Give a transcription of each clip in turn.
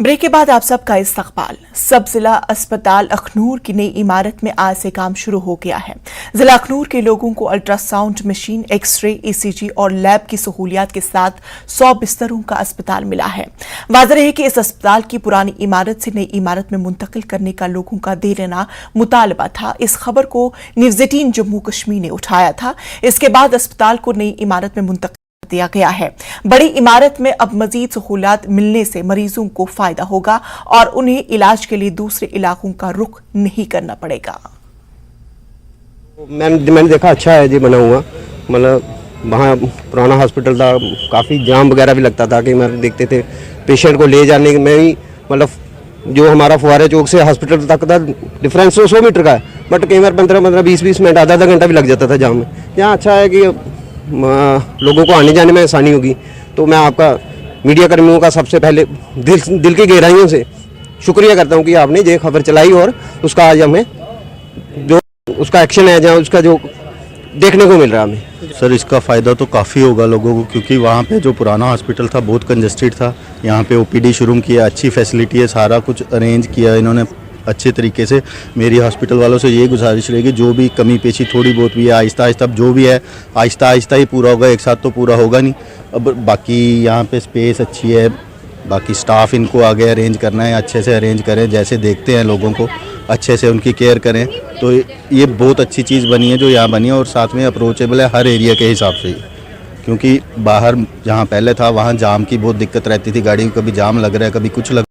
Break के बाद आप सबका इस्तकबाल। सब जिला अस्पताल अखनूर की नई इमारत में आज से काम शुरू हो गया है। जिला अखनूर के लोगों को अल्ट्रासाउंड मशीन, एक्सरे, ईसीजी और लैब की सहूलियात के साथ 100 बिस्तरों का अस्पताल मिला है। वाज़ेह है कि इस अस्पताल की पुरानी इमारत से नई इमारत में मुंतकिल करने का लोगों का देर मुतालबा था। इस खबर को न्यूज़ 18 जम्मू कश्मीर ने उठाया था। इसके बाद अस्पताल को नई इमारत में मुंतकिल दिया गया है। बड़ी इमारत में अब मजीद सहूलियात मिलने से मरीजों को फायदा होगा और उन्हें इलाज के लिए दूसरे इलाकों का रुख नहीं करना पड़ेगा। मैंने देखा अच्छा है जी बना हुआ। मतलब वहाँ पुराना हॉस्पिटल था, काफ़ी जाम वगैरह भी लगता था कि मैं देखते थे पेशेंट को ले जाने में ही, मतलब जो हमारा फुवारे चौक से हॉस्पिटल तक का डिफरेंस 100 मीटर का है, बट कई बार 15-15, 20-20 मिनट, आधा घंटा भी लग जाता था जाम में। यहाँ अच्छा है कि लोगों को आने जाने में आसानी होगी। तो मैं आपका मीडिया कर्मियों का सबसे पहले दिल की गहराइयों से शुक्रिया करता हूँ कि आपने ये खबर चलाई और उसका आज हमें जो उसका एक्शन है, जहाँ उसका जो देखने को मिल रहा है हमें। सर इसका फ़ायदा तो काफ़ी होगा लोगों को, क्योंकि वहाँ पे जो पुराना हॉस्पिटल था बहुत कंजेस्टेड था। यहाँ पे ओपीडी शुरू किया, अच्छी फैसिलिटी है, सारा कुछ अरेंज किया इन्होंने अच्छे तरीके से। मेरी हॉस्पिटल वालों से ये गुजारिश रहेगी, जो भी कमी पेशी थोड़ी बहुत भी है आहिस्ता आहिस्ता, अब जो भी है आहिस्ता आहिस्ता ही पूरा होगा, एक साथ तो पूरा होगा नहीं। अब बाकी यहाँ पे स्पेस अच्छी है, बाकी स्टाफ इनको आगे अरेंज करना है, अच्छे से अरेंज करें, जैसे देखते हैं लोगों को अच्छे से उनकी केयर करें। तो ये बहुत अच्छी चीज़ बनी है जो यहाँ बनी है, और साथ में अप्रोचेबल है हर एरिया के हिसाब से ही, क्योंकि बाहर जहाँ पहले था वहाँ जाम की बहुत दिक्कत रहती थी, गाड़ी को कभी जाम लग रहा है कभी कुछ लग,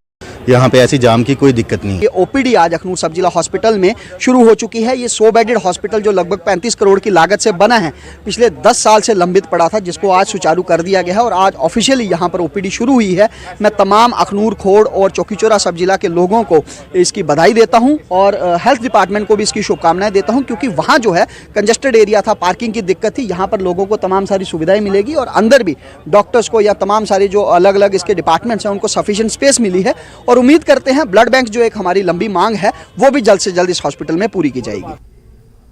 यहाँ पे ऐसी जाम की कोई दिक्कत नहीं है। ये ओपीडी आज अखनूर सब जिला हॉस्पिटल में शुरू हो चुकी है। ये 100 बेडेड हॉस्पिटल जो लगभग 35 करोड़ की लागत से बना है, पिछले 10 साल से लंबित पड़ा था, जिसको आज सुचारू कर दिया गया है और आज ऑफिशियली यहाँ पर ओपीडी शुरू हुई है। मैं तमाम अखनूर, खोड़ और चौकीचौरा सब जिला के लोगों को इसकी बधाई देता हूँ और हेल्थ डिपार्टमेंट को भी इसकी शुभकामनाएं देता हूँ, क्योंकि वहाँ जो है कंजेस्टेड एरिया था, पार्किंग की दिक्कत थी। यहाँ पर लोगों को तमाम सारी सुविधाएं मिलेगी और अंदर भी डॉक्टर्स को या तमाम सारे जो अलग अलग इसके डिपार्टमेंट्स हैं उनको सफिशिएंट स्पेस मिली है। और उम्मीद करते हैं ब्लड बैंक जो एक हमारी लंबी मांग है वो भी जल्द से जल्द इस हॉस्पिटल में पूरी की जाएगी।